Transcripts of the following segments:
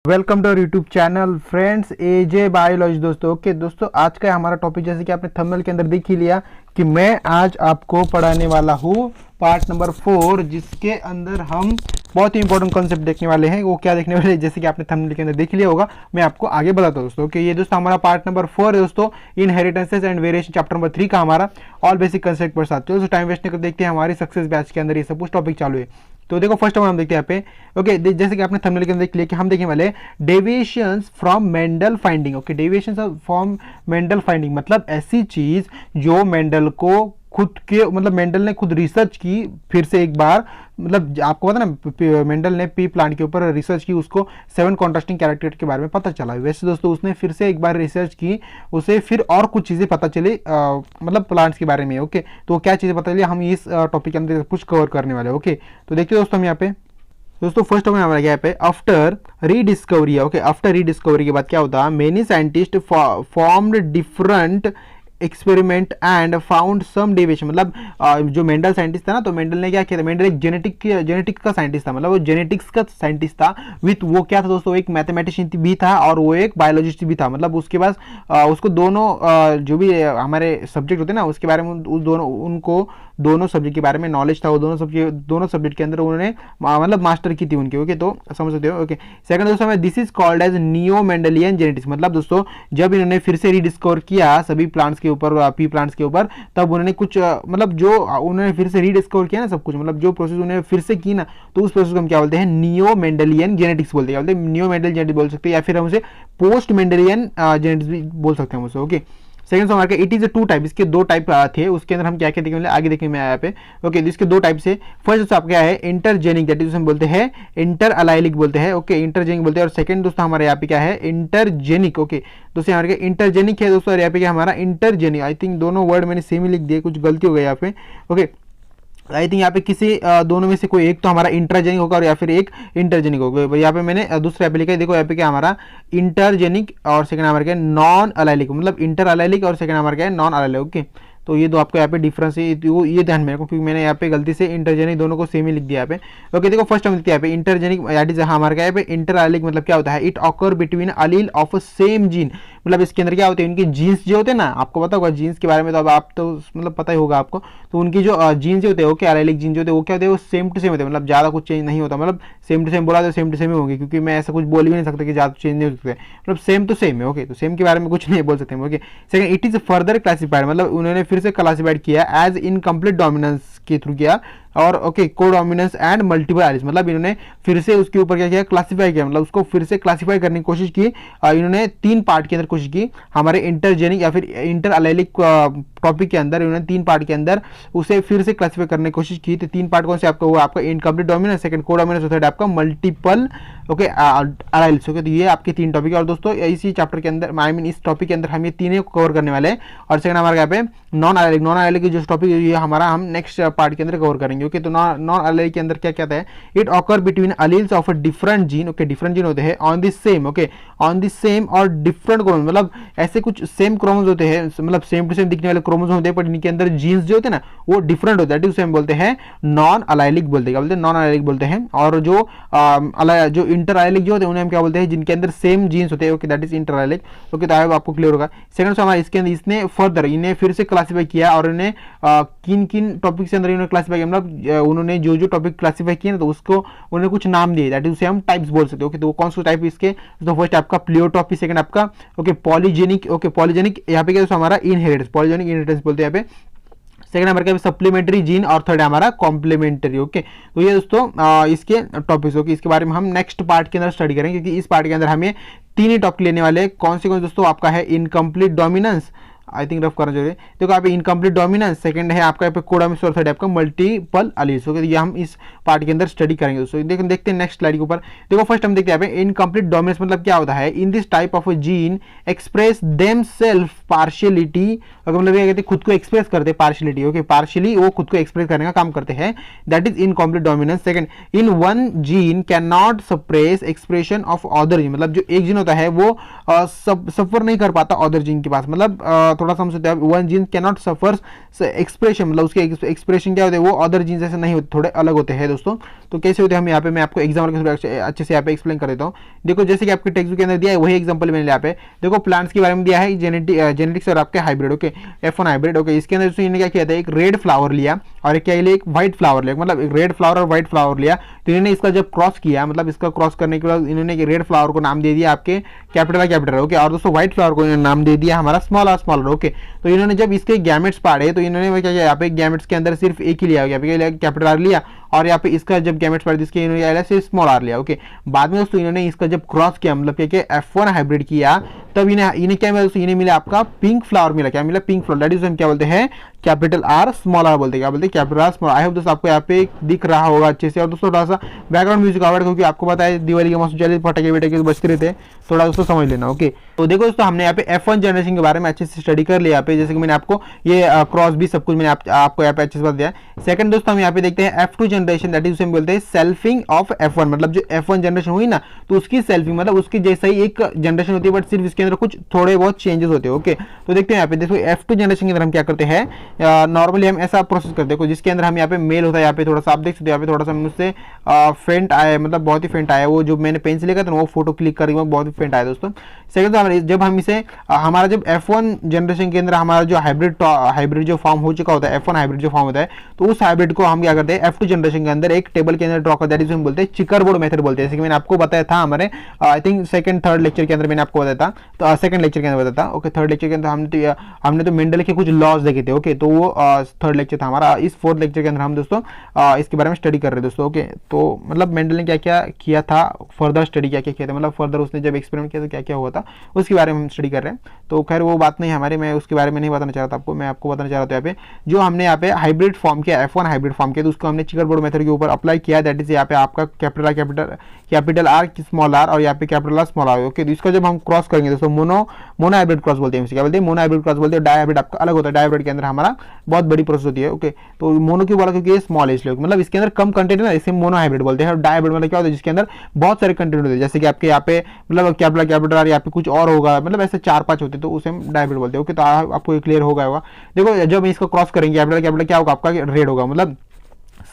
Welcome to our YouTube channel friends AJ biology. दोस्तों दोस्तों आज का हमारा टॉपिक जैसे कि आपने थंबनेल के अंदर देख ही लिया कि मैं आज आपको पढ़ाने वाला हूँ पार्ट नंबर 4, जिसके अंदर हम बहुत ही इंपॉर्टेंट कॉन्सेप्ट देखने वाले हैं। वो क्या देखने वाले हैं जैसे कि आपने थंबनेल के अंदर देख लिया होगा, मैं आपको आगे बताता हूँ दोस्तों। ये दोस्तों हमारा पार्ट नंबर 4 है दोस्तों, inheritances and variation chapter number 3 का हमारा ऑल बेसिक कंसेप्ट पर साथ। चलो टाइम वेस्ट नहीं कर देखते हैं हमारी सक्सेस बैच के अंदर ये सब कुछ टॉपिक चालू है। तो देखो फर्स्ट ऑफ ऑल हम देखते हैं यहाँ पे जैसे कि आपने थंबनेल के अंदर देख लिया कि हम देखने वाले deviations from Mendel finding. Deviations from Mendel finding मतलब ऐसी चीज जो मेंडल को खुद के मतलब मेंडल ने खुद रिसर्च की फिर से एक बार, मतलब आपको पता ना मेंडल ने पी प्लांट के ऊपर रिसर्च की, उसको 7 कॉन्ट्रास्टिंग कैरेक्टर के बारे में पता चला। वैसे दोस्तों उसने फिर से एक बार रिसर्च की, उसे फिर और कुछ चीज़ें पता चली मतलब प्लांट्स के बारे में। तो क्या चीज़ें पता चली, हम इस टॉपिक के अंदर कुछ कवर करने वाले। तो देखिए दोस्तों हम यहाँ पे दोस्तों फर्स्ट ऑफ हमारा क्या पे आफ्टर रीडिस्कवरी है। आफ्टर रीडिस्कवरी के बाद क्या होता है, many scientist formed different experiment and found some deviation. मतलब जो मेंडल साइंटिस्ट था ना, तो मेंडल ने क्या किया था, मेंडल एक जेनेटिक का साइंटिस्ट था, मतलब वो जेनेटिक्स का साइंटिस्ट था विथ वो क्या था दोस्तों, एक मैथमेटिशियन भी था और वो एक बायोलॉजिस्ट भी था। मतलब उसके पास उसको दोनों जो भी हमारे सब्जेक्ट होते हैं ना उसके बारे में उनको दोनों सब्जेक्ट के बारे में नॉलेज था। वो दोनों सब्जेक्ट के अंदर उन्होंने मतलब मास्टर की थी उनकी। तो समझ सकते हो। सेकंड दोस्तों this is called as neo Mendelian genetics. मतलब दोस्तों जब इन्होंने फिर से रीडिस्कवर किया सभी प्लांट्स के ऊपर, पी प्लांट्स के ऊपर, तब उन्होंने कुछ मतलब जो उन्होंने फिर से रीडिस्कवर किया ना सब कुछ, मतलब जो प्रोसेस उन्होंने फिर से की ना, तो उस प्रोसेस को हम क्या बोलते हैं, नियो मेंडलियन जेनेटिक्स बोलते हैं। नियो मेंडल जेनेटिक्स बोल सकते हैं या फिर हम उसे पोस्ट मेंडलियन जेनेटिक्स भी बोल सकते हैं उसे। सेकंड हमारे इट इज 2 टाइप, इसके 2 टाइप थे। उसके अंदर हम क्या क्या देखेंगे आगे देखेंगे यहाँ पे। इसके 2 टाइप से फर्स्ट दोस्तों आपका क्या है, इंटरजेनिक, दैट इज हम बोलते हैं इंटर अलाइलिक बोलते हैं। इंटरजेनिक बोलते हैं। और सेकंड दोस्तों हमारे यहाँ पे क्या है, इंटरजेनिक। दोस्तों हमारे इंटरजेनिक है दोस्तों, और यहाँ पे क्या हमारा इंटरजेनिक। आई थिंक दोनों वर्ड मैंने सेम ही लिख दिए, कुछ गलती हो गई यहाँ पे। आई थिंक यहाँ पे किसी दोनों में से कोई एक तो हमारा इंट्राजेनिक होगा और या फिर एक इंटरजेनिक होगा। यहाँ पे मैंने दूसरा यहाँ पे लिखा है, देखो यहाँ पे क्या हमारा इंटरजेनिक और सेकंड हमारा क्या नॉन अलाइलिक, मतलब इंटर अलाइलिक और सेकंड हमारा क्या है नॉन अलाइलिक। तो ये दो आपको यहाँ पे डिफरेंस है, तो ये ध्यान में रखो क्योंकि मैंने यहाँ पे गलती से इंटरजेनिक दोनों को सेम ही लिख दिया यहाँ पे। देखो फर्स्ट हम लिखते हैं यहाँ पे इंटरजेनिक, दैट इज हमारा क्या है इंटर अलाइलिक। मतलब क्या होता है, it occur between Aleel of same gene. मतलब इसके अंदर क्या होते हैं, उनके जीन्स जो होते हैं ना, आपको पता होगा जीन्स के बारे में, तो अब आप तो मतलब पता ही होगा आपको। तो उनकी जो जीन्स होते हैं अलाइलिक जीन जो होते हैं वो क्या होते हैं, वो सेम टू सेम होते हैं। मतलब ज़्यादा कुछ चेंज नहीं होता, मतलब सेम टू सेम बोला तो सेम टू सेम ही होंगे, क्योंकि मैं ऐसा कुछ बोल भी नहीं सकता कि ज़्यादा चेंज नहीं हो सकते, मतलब सेम टू सेम है। तो सेम के बारे में कुछ नहीं बोल सकते हैं। Second it is further classified, मतलब उन्होंने फिर से क्लासिफाइड किया एज इनकम्प्लीट डोमिनेंस के थ्रू किया, और कोडोमिनेंस एंड मल्टीपल एलिस। मतलब इन्होंने फिर से उसके ऊपर क्या किया, क्लासिफाई किया, मतलब उसको फिर से क्लासिफाई करने की कोशिश की। इन्होंने 3 पार्ट के अंदर कोशिश की, हमारे इंटरजेनिक या फिर इंटर अलेलिक टॉपिक के अंदर इन्होंने 3 पार्ट के अंदर उसे फिर से क्लासिफाई करने की कोशिश की। तो 3 पार्ट कौन से आपका हुआ, आपका incomplete dominance, second codominance, third आपका मल्टीपल अलाइल्स। तो ये आपके 3 टॉपिक है। और दोस्तों इसी चैप्टर के अंदर आई मीन इस टॉपिक के अंदर हम ये तीनों को कवर करने वाले हैं। और सेकंड हमारे यहाँ पे नॉन अलाइलिक जो टॉपिक ये हमारा हम नेक्स्ट पार्ट के अंदर कवर करेंगे। तो नॉन अलाइलिक के अंदर क्या कहता है, it occur between alleles of a different gene. Different gene होते हैं on this same on this same और डिफरेंट क्रोमोसोम, मतलब ऐसे कुछ सेम क्रोमोसोम होते हैं, मतलब सेम टू सेम दिखने वाले क्रोमोसोम होते हैं, पर इनके अंदर जीन्स जो होते हैं ना वो डिफरेंट होता है, उसे हम बोलते हैं नॉन अलाइलिक बोलते हैं। नॉन अलाइलिक बोलते हैं। और जो इंटर अलाइलिक जो होते हैं उन्हें हम क्या बोलते हैं, जिनके अंदर सेम जीन्स होते हैं, दैट इज इंटर अलाइलिक। तो आपको क्लियर होगा। सेकंड हमारा इसके अंदर इसने फर्दर इन्हें फिर से क्लासिफाई किया, और इन्हें किन किन टॉपिक के अंदर इन्होंने क्लासिफाई किया, मतलब उन्होंने जो टॉपिक क्लासिफाई किया ना तो उसको उन्होंने कुछ नाम दिए, दैट इज उसे हम टाइप्स बोल सकते हैं। तो कौन सा टाइप इसके, तो फर्स्ट आपका प्लियोटॉपी, सेकंड आपका पॉलीजेनिक। पॉलीजेनिक यहाँ पे क्या हमारा इनहेरिटेंस, पॉलीजेनिक इनहेरिटेंस बोलते हैं यहाँ पे। सेकंड नंबर का सप्लीमेंट्री जीन, और थर्ड हमारा कॉम्प्लीमेंट्री। तो ये दोस्तों इसके टॉपिक्स इसके बारे में हम नेक्स्ट पार्ट के अंदर स्टडी करेंगे, क्योंकि इस पार्ट के अंदर हमें 3 ही टॉपिक लेने वाले हैं। कौन से दोस्तों, आपका है incomplete dominance, I think rough करना चाहिए। देखो आप इनकम्प्लीट डोमिनेंस, सेकंड है आपका कोडोमिनेंस, और थर्ड आपका मल्टीपल अलील्स। ये हम इस पार्ट के अंदर स्टडी करेंगे दोस्तों। देखते हैं नेक्स्ट स्लाइड के ऊपर। देखो फर्स्ट हम देखते हैं इनकम्प्लीट डोमिनेंस मतलब क्या होता है, इन this type of gene express them self partiality, मतलब ये कहते हैं खुद को एक्सप्रेस करते पार्शियलिटी। पार्शियली वो खुद को एक्सप्रेस करने का काम करते हैं, that is incomplete dominance. Second in one gene can not suppress expression of other gene, मतलब जो एक जीन होता है वो सफर नहीं कर पाता अदर जीन के पास, मतलब थोड़ा समझते हैं, one gene can not suffer expression, मतलब उसके एक्सप्रेशन क्या होते हैं वो अदर जीन जैसे नहीं होते, थोड़े अलग होते हैं दोस्तों। तो कैसे होते हैं हम यहाँ पे, मैं आपको एग्जाम्पल अच्छे से यहाँ पे एक्सप्लेन कर देता हूँ। देखो जैसे कि आपके टेक्स्ट बुक के अंदर दिया है वही एग्जाम्पल मैंने यहाँ पे, देखो प्लांट्स के बारे में दिया है जेनेटिक्स और आपके hybrid, okay F1 hybrid, okay. इसके अंदर इन्होंने क्या किया था, एक रेड फ्लावर लिया और एक क्या लिया, एक व्हाइट फ्लावर लिया, मतलब एक रेड फ्लावर और व्हाइट फ्लावर लिया। तो इन्होंने इसका जब क्रॉस किया, मतलब इसका क्रॉस करने के बाद इन्होंने रेड फ्लावर को नाम दे दिया आपके कैपिटल, ओके, और दोस्तों व्हाइट फ्लावर को इन्होंने नाम दे दिया हमारा स्मॉलर, ओके। तो इन्होंने जब इसके गैमेट्स पाड़े तो इन्होंने क्या किया, यहाँ पे गैमेट्स के अंदर सिर्फ एक ही लिया, यहाँ पे कैपिटल आर लिया, और यहाँ पे इसका जब गैमेट्स पाड़े इसके इन्होंने सिर्फ स्मॉल आर लिया, ओके। बाद में दोस्तों इन्होंने इसका जब क्रॉस किया, मतलब क्या F1 हाइब्रिड किया, तब इन्हें क्या मिला दोस्तों, इन्हें मिला आपका पिंक फ्लावर मिला, क्या मिला, पिंक फ्लावर, दैट इज हम क्या बोलते हैं, कैपिटल आर स्मॉल आर बोलते हैं, क्या बोलते हैं, capital R small. I hope दोस्तों आपको यहाँ पे दिख रहा होगा अच्छे से। और दोस्तों थोड़ा सा बैकग्राउंड म्यूजिक आवर्ड, क्योंकि आपको पता है दिवाली के मौसम चले, फटाके वटाके बजते रहते हैं, थोड़ा दोस्तों समझ लेना, ओके। तो देखो दोस्तों हमने यहाँ पे F1 जनरेशन के बारे में अच्छे से स्टडी कर लिया यहाँ पे, जैसे कि मैंने आपको ये क्रॉस भी सब कुछ मैंने आपको यहाँ पे अच्छे से बता दिया। सेकंड दोस्तों हम यहाँ पे देखते हैं F2 जनरेशन, दैट इज उसे हम बोलते हैं सेल्फिंग ऑफ F1, मतलब जो F1 जनरेशन हुई ना तो उसकी सेल्फिंग, मतलब उसकी जैसा ही एक जनरेशन होती है बट सिर्फ इसके अंदर कुछ थोड़े बहुत चेंजेस होते हैं, ओके। तो देखते हैं यहाँ पे, देखो F2 जनरेशन के अंदर हम क्या करते हैं, नॉर्मली हम ऐसा प्रोसेस करते हैं जिसके अंदर हम यहाँ पे मेल होता है, यहाँ पे थोड़ा सा आप देख सकते हो, यहाँ पे थोड़ा सा मुझसे फेंट आया, मतलब बहुत ही फेंट आया, वो जो मैंने पेन से लिखा था वो फोटो क्लिक कर बहुत ही फेंट आया दोस्तों। सेकंड तो जब हम इसे हमारा जब F1 जनरेशन के अंदर हमारा जो हाइब्रिड जो फॉर्म हो चुका होता है, F1 हाइब्रिड जो फॉर्म होता है, तो उस हाइब्रिड को हम क्या करते हैं F2 जनरेशन के अंदर एक टेबल के अंदर ड्रॉ करते हैं, दैट इज हम बोलते हैं चिकर बोर्ड मेथड बोलते हैं। जैसे कि मैंने आपको बताया था हमारे I think second third lecture के अंदर मैंने आपको बताया था, तो सेकंड लेक्चर के अंदर बताया था, ओके। थर्ड लेक्चर के अंदर हमने तो मेंडल के कुछ लॉज देखे थे, ओके, तो वो थर्ड लेक्चर था हमारा। इस फोर्थ लेक्चर के अंदर हम दोस्तों इसके बारे में स्टडी कर रहे हैं दोस्तों, ओके। तो मतलब मेंडल ने क्या क्या किया था, फर्दर स्टडी क्या क्या किया था, मतलब फर्दर उसने जब एक्सपेरिमेंट किया तो क्या क्या हुआ था उसके बारे में हम स्टडी कर रहे हैं। तो खैर वो बात नहीं हमारे, मैं उसके बारे में नहीं बताना चाह रहा था आपको, मैं आपको बताना चाह रहा था यहाँ पे जो हमने यहाँ पे हाइब्रिड फॉर्म किया, F1 हाइब्रिड फॉर्म किया, तो उसको हमने चिकर बोर्ड मेथड के ऊपर अप्लाई किया, दैट इज यहाँ पे आपका कैपिटल आर स्मॉल आर और यहाँ पे capital R small R, okay. तो इसका जब हम क्रॉस करेंगे दोस्तों मोनो हाइब्रिड क्रॉस बोलते हैं, क्या बोलते हैं, मोनो हाइब्रिड क्रॉस बोलते हैं। डाई हाइब्रिड आपका अलग होता है, डाई हाइब्रिड के अंदर हमारा बहुत बड़ी प्रोसेस होती है, ओके। तो मोनो क्यों बोला, क्योंकि ये स्मॉल है इसलिए, मतलब इसके अंदर कम कंटेंट है ना, इसे मोनो हाइब्रिड बोलते हैं। डाई हाइब्रिड मतलब क्या होता है, जिसके अंदर बहुत सारे कंटेंट होते हैं, जैसे कि आपके यहाँ पे मतलब कैपिटल आर, यहाँ पे कुछ और होगा, मतलब ऐसे 4-5 होते हैं, तो उसे हम डाई हाइब्रिड बोलते हैं, ओके। तो आपको क्लियर होगा। देखो जब इसको क्रॉस करेंगे कैपिटल क्या होगा आपका, रेड होगा, मतलब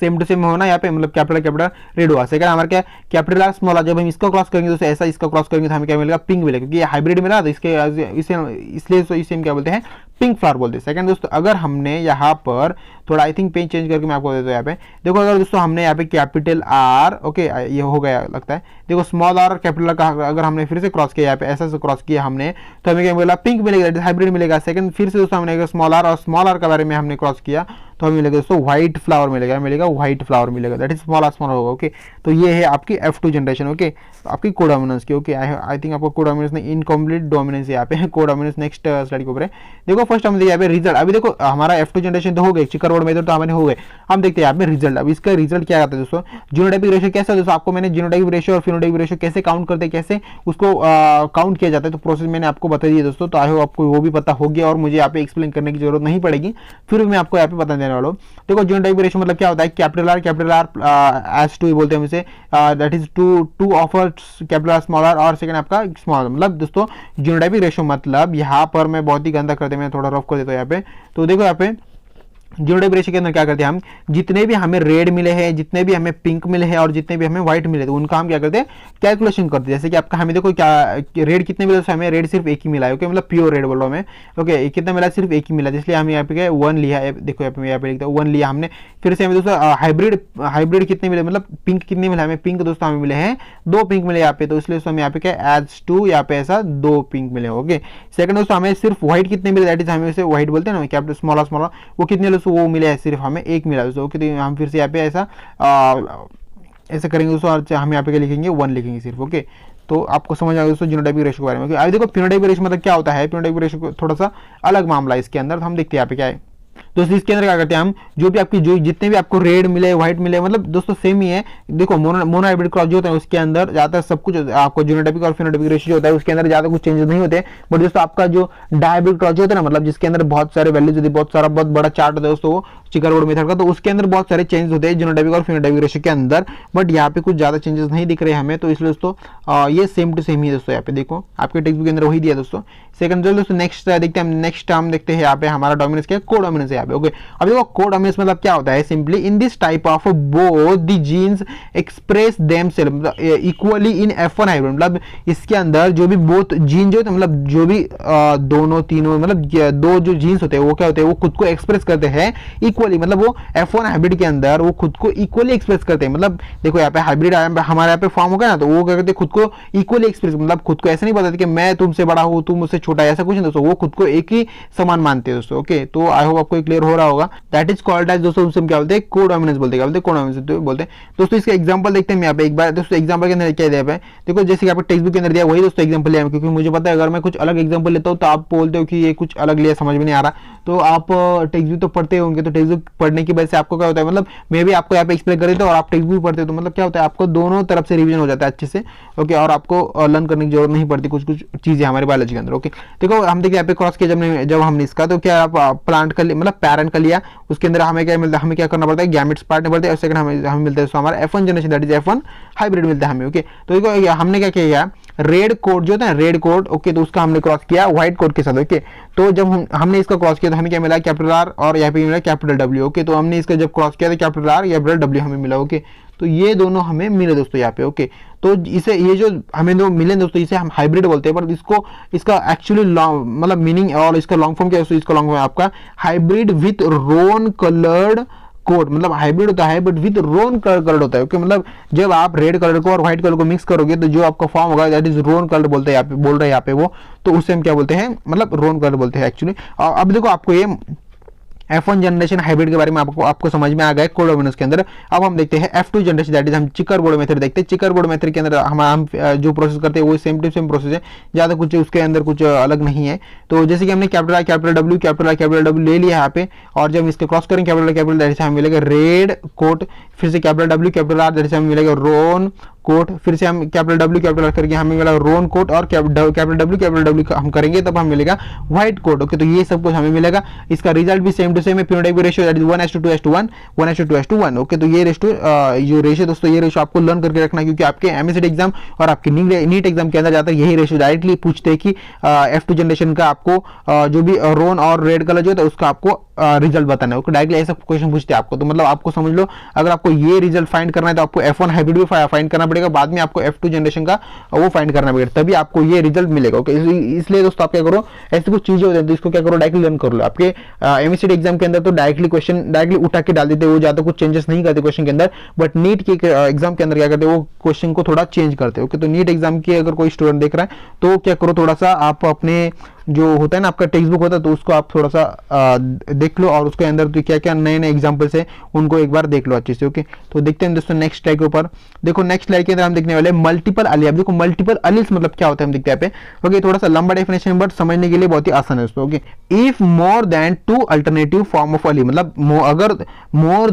सेम टू सेम होना यहाँ पे, मतलब कैपिटल रेड हुआ। सेकंड हमारा क्या कैपिटल आर स्मॉल आर, जब हम इसका क्रॉस करेंगे तो ऐसा इसका क्रॉस करेंगे तो हमें क्या मिलेगा, पिंक मिलेगा, क्योंकि ये हाइब्रिड मिला तो इसलिए इसे हम क्या बोलते हैं, पिंक फ्लावर बोलते हैं। सेकंड दोस्तों अगर हमने यहाँ पर थोड़ा आई थिंक पेज चेंज करके मैं आपको देता हूँ यहाँ पे, देखो अगर दोस्तों हमने यहाँ पे कैपिटल आर, ओके ये हो गया लगता है, देखो स्मॉल आर और कैपिटल का अगर हमने फिर से क्रॉस किया, यहाँ पे ऐसा से क्रॉस किया हमने, तो हमें क्या मिलेगा, पिंक मिलेगा, हाइब्रिड मिलेगा। सेकंड फिर से दोस्तों हमने स्मॉल आर और स्मॉल आर के बारे में हमने क्रॉस किया तो हमें मिलेगा दोस्तों व्हाइट फ्लावर मिलेगा, दैट इज स्मॉल आर होगा, ओके। तो ये है आपकी F2 जनरेशन, ओके, आपकी कोडोमिनेंस की, ओके। आई थिंक आपको कोडोमिनेंस नहीं, इनकम्प्लीट डोमिनेंस यहाँ पे कोडोमिनेंस नेक्स्ट स्लाइड के ऊपर है। देखो फर्स्ट हम यहाँ पे रिजल्ट, अभी देखो हमारा F2 जनरेशन तो हो गए, चिकर बोर्ड मेथड तो हमारे हो गए, हम देखते हैं यहाँ पे रिजल्ट। अब इसका रिजल्ट क्या आता है दोस्तों, जीनोटाइपिक रेशियो कैसा है दोस्तों, आपको मैंने जीनोटाइपिक रेशियो और फिनोटाइपिक रेशियो कैसे काउंट करते हैं, कैसे उसको काउंट किया जाता है, तो प्रोसेस मैंने आपको बता दिया दोस्तों। तो आई होप आपको वो भी पता हो गया और मुझे यहाँ पे एक्सप्लेन करने की जरूरत नहीं पड़ेगी, फिर मैं आपको यहाँ पे बता देने वाला हूँ। देखो जीनोटाइपिक रेशियो मतलब क्या होता है, कैपिटल आर एज टू बोलते हैं इसे, that is two of capital R small R और सेकंड आपका स्मॉल, मतलब दोस्तों जीनोटाइपिक रेशियो मतलब यहाँ पर मैं बहुत ही गंदा करते मैं थोड़ा रफ कर देता हूँ यहाँ पे। तो देखो यहाँ पे जीनोटाइप रेशियो के अंदर क्या करते हैं हम, जितने भी हमें रेड मिले हैं, जितने भी हमें पिंक मिले हैं और जितने भी हमें व्हाइट मिले तो उनका हम क्या करते हैं, कैलकुलेशन करते हैं। जैसे कि आपका हमें देखो क्या रेड कितने मिले, तो हमें रेड सिर्फ एक ही मिला है, ओके, मतलब प्योर रेड बोल रहा हूँ मैं, ओके। कितना मिला, सिर्फ एक ही मिला, इसलिए हम यहाँ पे 1 लिया है, देखो यहाँ पे लिखते हैं 1 लिया हमने। फिर से हमें दोस्तों हाइब्रिड कितने मिले, मतलब पिंक कितने मिले हमें, पिंक दोस्तों हमें मिले हैं 2 पिंक मिले यहाँ पे, तो इसलिए हम यहाँ पे क्या एज टू यहाँ पे ऐसा 2 पिंक मिले, ओके। सेकंड दोस्तों हमें सिर्फ व्हाइट कितने मिले, दैट इज हमें उसे व्हाइट बोलते हैं ना, कैपिटल स्मॉल वो कितने दोस्तों वो मिले हैं, सिर्फ हमें एक मिला दोस्तों, ओके। तो हम फिर से यहाँ पे ऐसा करेंगे दोस्तों, और हम यहाँ पे क्या लिखेंगे 1 लिखेंगे सिर्फ, ओके। तो आपको समझ आएगा दोस्तों जीनोटाइपिक रेशियो के बारे में। अभी देखो फिनोटाइपिक रेशियो मतलब क्या होता है, फिनोटाइपिक रेशियो थोड़ा सा अलग मामला है इसके अंदर, तो हम देखते हैं यहाँ पे क्या है। दोस्तों इसके अंदर क्या करते हैं हम, जो भी आपकी जो जितने भी आपको रेड मिले व्हाइट मिले, मतलब दोस्तों सेम ही है। देखो मोनो हाइब्रिड क्रॉस जो होता है उसके अंदर ज्यादा सब कुछ आपको जीनोटाइपिक और फिनोटाइपिक रेशियो होता है, उसके अंदर ज्यादा कुछ चेंजेस नहीं होते। बट दोस्तों आपका जो डायहाइब्रिड क्रॉस होता है ना, मतलब जिसके अंदर बहुत सारे वैल्यूज होती है, बहुत बड़ा चार्ट होता है दोस्तों चिकर बोर्ड मेथड का, तो उसके अंदर बहुत सारे चेंजेस होते हैं जीनोटाइपिक और फिनोटाइपिक रेशियो के अंदर। बट यहाँ पे कुछ ज्यादा चेंजेस नहीं दिख रहे हमें, तो इसलिए दोस्तों ये सेम टू सेम ही दोस्तों यहाँ पे देखो आपके टेक्स्ट बुक के अंदर वही दिया दोस्तों। सेकंड दोस्तों नेक्स्ट देखते हैं, नेक्स्ट हम देखते हैं यहाँ पे हमारा डोमिनेंस क्या है, को-डोमिनेंस है यहाँ पे। ओके, अब देखो को-डोमिनेंस मतलब क्या होता है, simply in this type of both the genes express themselves मतलब इक्वली इन F1 हाइब्रिड, मतलब इसके अंदर जो भी बोथ जीन जो मतलब जो भी दोनों तीनों मतलब दो जो जीन्स होते हैं वो क्या होते हैं, वो खुद को एक्सप्रेस करते हैं इक्वली, मतलब वो F1 हाइब्रिड के अंदर वो खुद को इक्वली एक्सप्रेस करते हैं। मतलब देखो यहाँ पे हाइब्रिड हमारे यहाँ पे फॉर्म होगा ना, तो वो क्या करते हैं खुद को इक्वली एक्सप्रेस, मतलब खुद को ऐसे नहीं बताते कि मैं तुमसे बड़ा हूँ तुम मुझसे छोटा है, ऐसा कुछ नहीं दोस्तों, वो खुद को एक ही समान मानते हैं दोस्तों। ओके, तो आई होप आपको क्लियर हो रहा होगा। दैट इज कॉल्ड एज दोस्तों, उसे हम क्या बोलते हैं, को-डोमिनेंस बोलते हैं। क्या बोलते हैं, को-डोमिनेंस बोलते हैं दोस्तों। इसका एग्जांपल देखते हैं यहाँ पे एक बार दोस्तों, एग्जांपल के अंदर क्या दिया है देखो, जैसे कि आपको टेक्स्ट बुक के अंदर दिया वही दोस्तों एग्जांपल लिया, क्योंकि मुझे पता है अगर मैं कुछ अलग एग्जांपल लेता हूँ तो आप बोलते हो कि ये कुछ अलग लिया, समझ में नहीं आ रहा। तो आप टेक्स्ट बुक तो पढ़ते होंगे, तो टेक्स्ट बुक पढ़ने की वजह से आपको क्या होता है, मतलब मैं भी आपको यहाँ पे एक्सप्लेन कर देता हूँ और आप टेक्स्ट बुक पढ़ते हो, तो मतलब क्या होता है आपको दोनों तरफ से रिवीजन हो जाता है अच्छे से। ओके, और आपको लर्न करने की जरूरत नहीं पड़ती कुछ कुछ चीजें हमारे बायोलॉजी के अंदर। ओके, देखो हम देखिए यहाँ पे क्रॉस किया जब हमने इसका, तो क्या आप प्लांट का मतलब पैरेंट का लिया, उसके अंदर हमें क्या मिलता है, हमें क्या करना पड़ता है, गैमेट्स पार्टने पड़ते हैं, और सेकंड हमें मिलता है हमारा F1 generation, that is F1 hybrid मिलता है हमें। ओके, तो देखो हमने क्या किया, रेड कोड जो होता है रेड कोड, ओके, तो उसका हमने क्रॉस किया व्हाइट कोड के साथ। ओके, तो जब हमने इसका क्रॉस किया तो हमें क्या मिला, कैपिटल आर, और यहाँ पे मिला कैपिटल डब्ल्यू। ओके, तो हमने इसका जब क्रॉस किया तो कैपिटल आर कैपिटल डब्ल्यू हमें मिला। ओके, तो ये दोनों हमें मिले दोस्तों यहाँ पे। ओके, तो इसे ये जो हमें दो मिले दोस्तों इसे हम हाइब्रिड बोलते हैं, पर इसको इसका एक्चुअली मतलब मीनिंग और इसका लॉन्ग फॉर्म क्या है, इसका लॉन्ग फॉर्म आपका hybrid with roan coloured code, मतलब हाइब्रिड होता है बट विद रोन कलर होता है। ओके, मतलब जब आप रेड कलर को और व्हाइट कलर को मिक्स करोगे तो जो आपका फॉर्म होगा दैट इज रोन कलर बोलते हैं, यहाँ पे बोल रहे हैं यहाँ पे वो, तो उसे हम क्या बोलते हैं, मतलब रोन कलर बोलते हैं एक्चुअली। अब देखो आपको ये F1 जनरेशन हाइब्रिड के बारे में आपको समझ में आ गया को-डोमिनेंस के अंदर। अब हम देखते हैं F2 जनरेशन, दैट इज हम चिकर बोर्ड मेथड देखते हैं। चिकर बोर्ड मेथड के अंदर हम जो प्रोसेस करते हैं वो सेम टू सेम प्रोसेस है, ज्यादा कुछ उसके अंदर कुछ अलग नहीं है। तो जैसे कि हमने कैपिटल आई कैपिटल डब्ल्यू ले लिया यहाँ पे, और जब इसके क्रॉस करेंगे कैपिटल दैट इज हमें मिलेगा रेड कोट, फिर से capital W capital R that is हमें मिलेगा रोन कोट, फिर से हम कैपिटल डब्ल्यू कैपिटल आर करके हमें मिलेगा रोन कोट, और कैपिटल डब्ल्यू हम करेंगे तब हमें मिलेगा व्हाइट कोट। ओके, तो ये सब कुछ हमें मिलेगा। इसका रिजल्ट भी सेम टू सेम है, phenotypic ratio that is 1:2:1 1:2:1। Okay, तो ये जो रेशियो दोस्तों, ये रेशियो आपको लर्न करके रखना, क्योंकि आपके एमएससी एग्जाम और आपके नीट एग्जाम के अंदर जाता है यही रेशियो डायरेक्टली पूछते हैं कि F2 जनरेशन का आपको जो भी रोन और रेड कलर जो होता है उसका आपको रिजल्ट बताना है। डायरेक्टली ऐसा क्वेश्चन पूछते हैं आपको, तो मतलब आपको समझ लो अगर आपको ये रिजल्ट फाइंड करना है तो आपको F1 हाइब्रिड भी फाइंड करना पड़ेगा, बाद में आपको F2 जनरेशन का वो फाइंड करना पड़ेगा, तभी आपको ये रिजल्ट मिलेगा। ओके, इसलिए दोस्तों आप क्या करो, ऐसी कुछ चीजें होती है तो इसको क्या करो, डायरेक्टली लर्न कर लो। आपके एमएससी एग्जाम के अंदर तो डायरेक्टली क्वेश्चन डायरेक्टली उठा के डाल देते हैं, वो ज्यादा कुछ चेंजेस नहीं करते क्वेश्चन के अंदर, बट नीट के एग्जाम के अंदर क्या करते हैं, वो क्वेश्चन को थोड़ा चेंज करते हैं। ओके, तो नीट एग्जाम की अगर कोई स्टूडेंट देख रहा है तो क्या करो, थोड़ा सा आप अपने जो होता है ना आपका टेक्स्ट बुक होता है तो उसको आप थोड़ा सा देख लो, और उसके अंदर तो क्या क्या नए नए एग्जांपल्स है उनको एक बार देख लो अच्छे से। ओके, तो देखते हैं दोस्तों नेक्स्ट स्लाइड के ऊपर। देखो नेक्स्ट स्लाइड के अंदर हम देखने वाले मल्टीपल अलील। देखो मल्टीपल अलील्स मतलब क्या होता है हम देखते हैं यहाँ पे। ओके, थोड़ा सा लंबा डेफिनेशन बट समझने के लिए बहुत ही आसान है दोस्तों। Okay, if more than 2 alternative form of allele, मतलब अगर मोर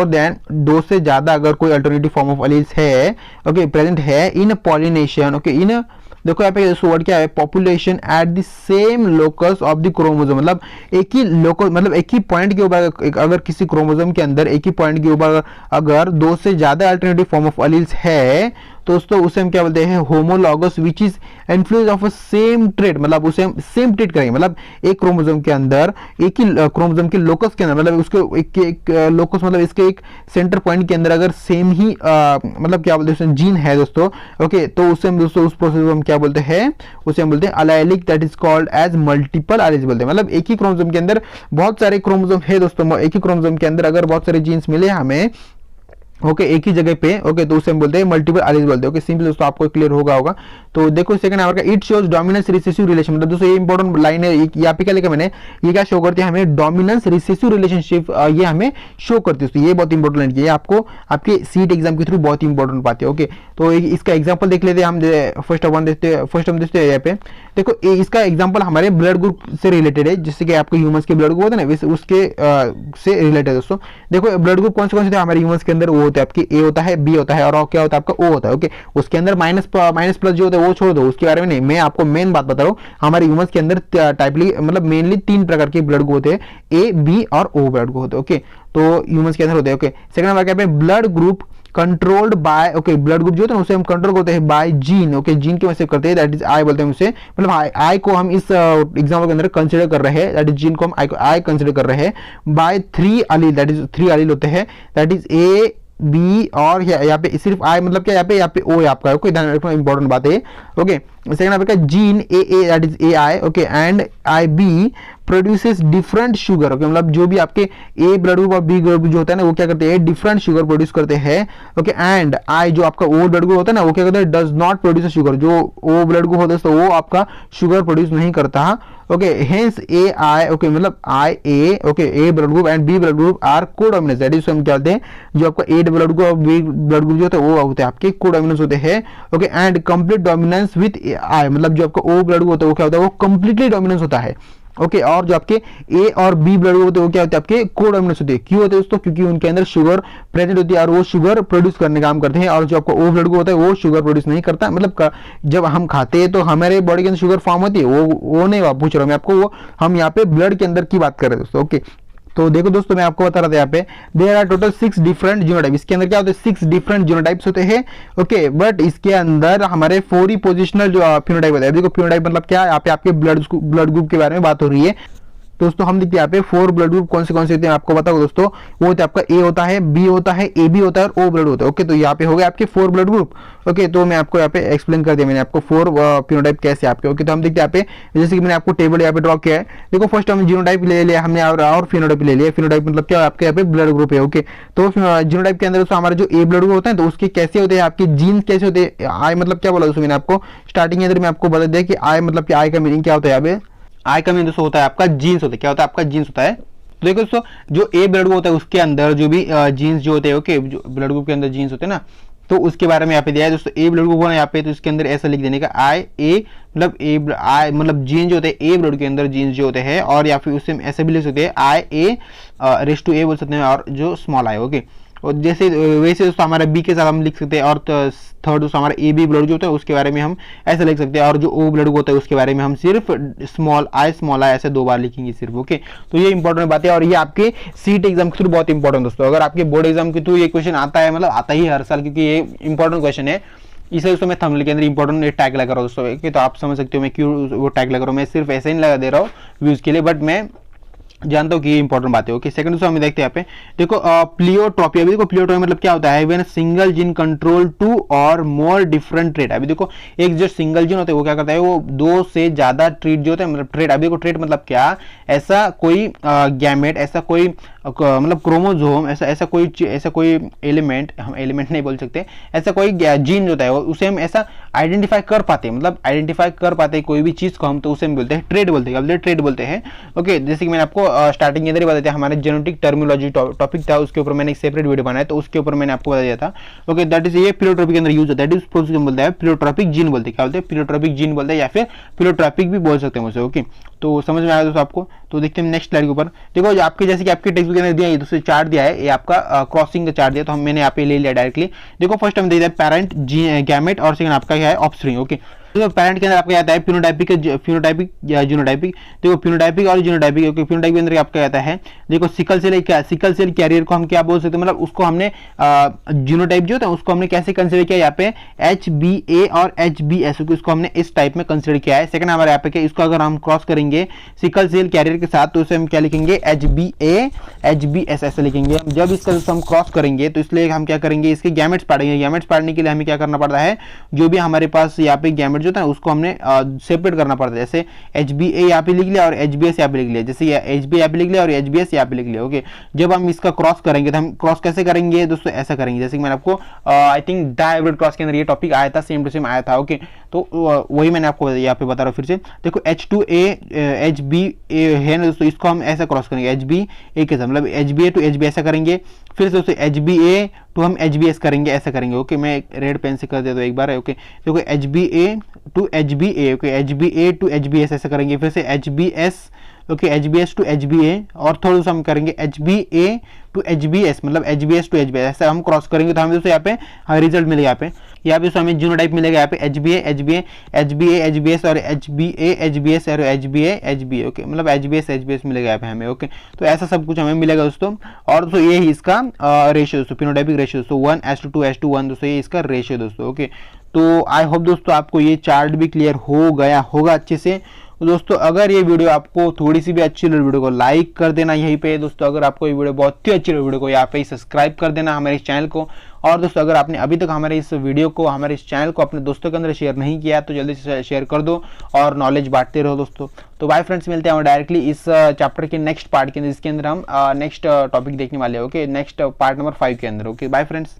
देन 2 से ज्यादा अगर कोई अल्टरनेटिव फॉर्म ऑफ अलील्स है, ओके, प्रेजेंट है इन पॉलिनेशन। ओके, इन देखो यहाँ पे वर्ड क्या है, population at the same locus of the chromosome, मतलब एक ही लोकस मतलब एक ही पॉइंट के ऊपर अगर किसी क्रोमोसोम के अंदर एक ही पॉइंट के ऊपर अगर 2 से ज्यादा अल्टरनेटिव फॉर्म ऑफ अलील्स है तो दोस्तों उसे हम क्या बोलते हैं, homologous which is influence of a same trait, मतलब उसे हम सेम ट्रेट करेंगे, मतलब एक क्रोमोसोम के अंदर एक ही क्रोमोसोम के लोकस के अंदर मतलब उसके एक लोकस मतलब इसके एक सेंटर पॉइंट के अंदर अगर सेम ही मतलब क्या बोलते हैं जीन है दोस्तों। ओके, तो उसे हम दोस्तों उस प्रोसेस को हम क्या बोलते हैं, उसे हम बोलते हैं allelic, that is called as multiple alleles बोलते हैं। मतलब एक ही क्रोमोसोम के अंदर बहुत सारे क्रोमोसोम है दोस्तों, एक ही क्रोमोसोम के अंदर अगर बहुत सारे जीन्स मिले हमें ओके एक ही जगह पे, ओके तो उसे हम बोलते हैं मल्टीपल एलीज बोलते हैं। ओके सिंपल दोस्तों आपको क्लियर होगा। तो देखो सेकंड नंबर का it shows dominance recessive relation, मतलब दोस्तों ये इंपॉर्टेंट लाइन है, यहाँ पे क्या लिखा मैंने, ये क्या शो करती है हमें, डोमिनेंस रिसेसिव रिलेशनशिप, ये हमें शो करती है दोस्तों। ये बहुत इंपॉर्टेंट लाइन है, आपको आपके सीट एग्जाम के थ्रू बहुत इंपॉर्टेंट पाती है। ओके तो इसका एग्जाम्पल देख लेते हैं हम, फर्स्ट हम देखते हैं यहाँ पे। देखो इसका एग्जाम्पल हमारे ब्लड ग्रुप से रिलेटेड है, जिससे कि आपके ह्यूमंस के ब्लड ग्रुप होता है ना, उसके से रिलेटेड है दोस्तों। देखो ब्लड ग्रुप कौन से होते हैं हमारे ह्यूमंस के अंदर, वो होता है आपकी ए होता है, बी होता है, और क्या होता है आपका ओ होता है। ओके उसके अंदर माइनस प्लस जो होता है वो छोड़ दो, उसके बारे में नहीं, मैं आपको मेन बात बता रहा हूँ। हमारे ह्यूमंस के अंदर टाइपली मतलब मेनली 3 प्रकार के ब्लड ग्रुप होते हैं, ए बी और ओ ब्लड ग्रुप होते हैं। ओके तो ह्यूमंस के अंदर होते हैं। ओके सेकंड नंबर क्या पे, blood group controlled by, okay blood group जो होता है उसे हम कंट्रोल करते हैं बाय जीन। ओके जीन की वजह से करते हैं, दैट इज आई बोलते हैं उसे, मतलब आई को हम इस एग्जाम्पल के अंदर कंसीडर कर रहे हैं, दैट इज जीन को हम आई कंसीडर कर रहे हैं बाय 3 अलील, दैट इज 3 अलील होते हैं, दैट इज ए बी और यहाँ पे सिर्फ आई मतलब क्या, यहाँ पे ओ है आपका। ओके ध्यान रखना इंपॉर्टेंट बात है। ओके सेकंड नंबर का gene A that is A I, okay and I B produces different sugar. Okay मतलब जो भी आपके ए ब्लड ग्रुप और बी ब्लड ग्रुप जो होता है ना, वो क्या करते हैं, डिफरेंट शुगर प्रोड्यूस करते हैं। ओके एंड आई जो आपका ओ ब्लड ग्रुप होता है ना, वो क्या करते हैं, डज नॉट प्रोड्यूस शुगर, जो ओ ब्लड ग्रुप होता है तो वो आपका शुगर प्रोड्यूस नहीं करता। Okay hence A I, okay मतलब I A, okay A blood group and B blood group are codominance, that is हम क्या कहते हैं, जो आपका ए ब्लड ग्रुप और बी ब्लड ग्रुप जो होता है वो होते हैं आपके कोडोमिनेंस होते हैं। Okay and complete dominance with I, मतलब जो आपका ओ ब्लड ग्रुप होता है वो क्या होता है, वो कंप्लीटली डोमिनेंस होता है। ओके और जो आपके ए और बी ब्लड ग्रुप होते हैं वो क्या होते हैं, आपके कोडोमिनेंस होते हैं। क्यों होते हैं दोस्तों, क्योंकि उनके अंदर शुगर प्रेजेंट होती है और वो शुगर प्रोड्यूस करने का काम करते हैं, और जो आपका ओ ब्लड ग्रुप होता है वो शुगर प्रोड्यूस नहीं करता। मतलब जब हम खाते हैं तो हमारे बॉडी के अंदर शुगर फॉर्म होती है, वो नहीं पूछ रहा हूँ मैं आपको, वो हम यहाँ पे ब्लड के अंदर की बात कर रहे हैं दोस्तों। ओके तो देखो दोस्तों मैं आपको बता रहा था यहाँ पे there are total 6 different genotype, इसके अंदर क्या होते हैं, 6 डिफरेंट जीनोटाइप्स होते हैं। ओके बट इसके अंदर हमारे 4 ही पोजिशनल जो फिनोटाइप होता है। देखो फिनोटाइप मतलब क्या है, यहाँ पे आपके ब्लड ग्रुप के बारे में बात हो रही है। दोस्तों हम देखते हैं यहाँ पे 4 ब्लड ग्रुप कौन से होते हैं, आपको बताओ दोस्तों। वो होता है आपका ए होता है, बी होता है, ए बी होता है और ओ ब्लड होता है। ओके तो यहाँ पे हो गए आपके 4 ब्लड ग्रुप। ओके तो मैं आपको यहाँ पे एक्सप्लेन कर दिया मैंने आपको 4 फिनोटाइप कैसे आपके। ओके तो हम देखते हैं यहाँ पे, जैसे कि मैंने आपको टेबल यहाँ पे ड्रॉ किया है। देखो फर्स्ट हम जीनोटाइप ले लिया हमने और फिनोटाइप ले लिया। फिनोटाइप मतलब क्या, आपके यहाँ पे ब्लड ग्रुप है। ओके तो जीनोटाइप के अंदर दोस्तों हमारे जो ए ब्लड ग्रुप होता है तो उसके कैसे होते हैं, आपके जीन्स कैसे होते हैं। आई मतलब क्या बोला दोस्तों मैंने आपको स्टार्टिंग के अंदर मैं आपको बता दिया कि आई मतलब कि आई का मीनिंग क्या होता है। यहाँ पे आई का मीनिंग दोस्तों होता है आपका जीन्स होता है। क्या होता है आपका जीन्स होता है। तो देखो दोस्तों जो ए ब्लड ग्रुप होता है उसके अंदर जो भी जीन्स जो होते हैं, ओके जो ब्लड ग्रुप के अंदर जीन्स होते हैं ना, तो उसके बारे में यहाँ पे दिया है दोस्तों। ए ब्लड ग्रुप होना यहाँ पे, तो इसके अंदर ऐसा लिख देने का आई ए मतलब ए आई मतलब जीन जो होते हैं ए ब्लड के अंदर जीन्स जो होते हैं, और या फिर उससे ऐसे भी लिख सकते हैं आई ए रेस टू ए बोल सकते हैं, और जो स्मॉल आई। ओके और जैसे वैसे दोस्तों हमारा बी के साथ हम लिख सकते हैं, और थर्ड दोस्तों हमारा ए बी ब्लड जो होता है उसके बारे में हम ऐसे लिख सकते हैं, और जो ओ ब्लड होता है उसके बारे में हम सिर्फ स्मॉल आई ऐसे 2 बार लिखेंगे सिर्फ। ओके तो ये इंपॉर्टेंट बात है, और ये आपके सीट एग्जाम के थ्रू बहुत इंपॉर्टेंट दोस्तों। अगर आपके बोर्ड एग्जाम के थ्रू ये क्वेश्चन आता है, मतलब आता ही हर साल, क्योंकि ये इंपॉर्टेंट क्वेश्चन है, इसे दोस्तों मैं थंबनेल के अंदर इंपॉर्टेंट टैग लगा रहा हूँ दोस्तों। तो आप समझ सकते हो मैं क्यों वो टैग लगा रहा हूँ, मैं सिर्फ ऐसे नहीं लगा दे रहा हूँ व्यूज के लिए, बट मैं जानता हूं कि ये इंपॉर्टेंट बात है। ओके सेकंड दोस्तों हम देखते हैं यहाँ पे, देखो प्लियोट्रॉपी। अभी देखो प्लियोट्रॉपी मतलब क्या होता है, व्हेन सिंगल जीन कंट्रोल 2 और मोर डिफरेंट ट्रेट। अभी देखो एक जो सिंगल जीन होता है वो क्या करता है, वो 2 से ज्यादा ट्रेट जो होता है, मतलब ट्रेट। अभी देखो ट्रेट मतलब क्या, ऐसा कोई गैमेट, ऐसा कोई मतलब क्रोमोजोम, ऐसा कोई एलिमेंट, हम एलिमेंट नहीं बोल सकते, ऐसा कोई जीन जो होता है उसे हम ऐसा आइडेंटिफाई कर पाते हैं, मतलब आइडेंटिफाई कर पाते हैं कोई भी चीज को हम, तो उसे हम बोलते हैं ट्रेट बोलते हैं, ट्रेट बोलते हैं। ओके जैसे कि मैंने आपको स्टार्टिंग के अंदर ही बता दिया, हमारे जेनेटिक टर्मिनोलॉजी टॉपिक था, उसके ऊपर मैंने एक सेपरेट वीडियो बनाया, तो उसके ऊपर मैंने आपको बता दिया था। ओके दैट इज ये प्लियोट्रॉपी के अंदर यूज होता है, दैट इज प्रोसेस हम बोलते हैं प्लियोट्रॉपिक जीन बोलते हैं। क्या बोलते हैं, प्लियोट्रॉपिक जीन बोलते हैं, या फिर प्लियोट्रॉपिक भी बोल सकते हैं मुझे। ओके तो समझ में आया दोस्तों आपको। तो देखते हैं नेक्स्ट स्लाइड के ऊपर। देखो जो आपके जैसे कि आपके टेक्स्ट बुक के अंदर दिया है, दोस्तों चार्ट दिया है, ये आपका क्रॉसिंग का चार्ट दिया, तो मैंने यहाँ पे ले लिया डायरेक्टली। देखो फर्स्ट हम देखते हैं पैरेंट गैमेट, और सेकंड आपका क्या है ऑफस्प्रिंग। ओके तो पैरेंट के अंदर आपका आता है फिनोटाइपिक या जीनोटाइपिक। देखो फिनोटाइपिक और जीनोटाइपिक। ओके फिनोटाइप के अंदर आपका आता है, देखो सिकल सेल कैरियर को हम क्या बोल सकते हैं, मतलब उसको हमने जीनोटाइप जो होता है उसको हमने कैसे कंसीडर किया, यहाँ पे HbA और HbS उसको हमने इस टाइप में कंसीडर किया है। सेकंड हमारे यहाँ पे क्या, इसको अगर हम क्रॉस करेंगे सिकल सेल कैरियर के साथ, तो उसे हम क्या लिखेंगे, HbA HbS ऐसे लिखेंगे। जब इसका हम क्रॉस करेंगे तो इसलिए हम क्या करेंगे, इसके गैमेट्स पाड़ेंगे। गैमेट्स पाड़ने के लिए हमें क्या करना पड़ता है, जो भी हमारे पास यहाँ पे गैमेट जो था उसको हमने सेपरेट करना पड़ता है। जैसे HBA यहाँ पे लिख लिया और HBS यहाँ पे लिख लिया, जैसे HBA यहाँ पे लिख लिया और HBS यहाँ पे लिख लिया। ओके, जब हम इसका क्रॉस करेंगे तो हम क्रॉस कैसे करेंगे दोस्तों, ऐसा करेंगे जैसे कि मैंने आपको आई थिंक डायहाइब्रिड क्रॉस के अंदर ये टॉपिक आया था, सेम टू सेम आया था। ओके, तो वही मैंने आपको यहाँ पे बता रहा हूँ फिर से। देखो H2A HBA है ना दोस्तों, इसको हम ऐसा क्रॉस करेंगे HBA के साथ, मतलब HBA टू HB ऐसा करेंगे, फिर से दोस्तों HBA टू हम HBS करेंगे, ऐसा करेंगे। ओके, मैं रेड पेन से कर देता हूँ एक बार। ओके, देखो HBA to HBA, okay HBA to HBS ऐसा करेंगे, फिर से HBS, okay HBS to HBA, और थोड़ा सा हम करेंगे HBA टू HBS, मतलब HBS टू HBS ऐसा हम क्रॉस करेंगे तो हमें दोस्तों यहाँ पे रिजल्ट मिलेगा। यहाँ पे हमें जीनोटाइप मिलेगा यहाँ पे HBA HBA HBA HBS और HBA HBS और HBA HBA। ओके, मतलब HBS HBS मिलेगा यहाँ पे हमें। ओके, तो ऐसा सब कुछ हमें मिलेगा दोस्तों। और दोस्तों ये ही इसका रेशियो दोस्तों, फिनोटाइपिक रेशियो दोस्तों 1:2:1 दोस्तों, ये इसका रेशियो दोस्तों। ओके, तो आई होप दोस्तों आपको ये चार्ट भी क्लियर हो गया होगा अच्छे से। तो दोस्तों अगर ये वीडियो आपको थोड़ी सी भी अच्छी लगी, वीडियो को लाइक कर देना यहीं पे दोस्तों। अगर आपको ये वीडियो बहुत ही अच्छी लगी, वीडियो को यहाँ पे सब्सक्राइब कर देना हमारे इस चैनल को। और दोस्तों अगर आपने अभी तक हमारे इस वीडियो को, हमारे इस चैनल को अपने दोस्तों के अंदर शेयर नहीं किया तो जल्दी से शेयर कर दो और नॉलेज बांटते रहो दोस्तों। तो बाय फ्रेंड्स, मिलते हैं डायरेक्टली इस चैप्टर के नेक्स्ट पार्ट के अंदर, जिसके अंदर हम नेक्स्ट टॉपिक देखने वाले हैं। ओके, नेक्स्ट पार्ट नंबर 5 के अंदर। Okay, bye friends.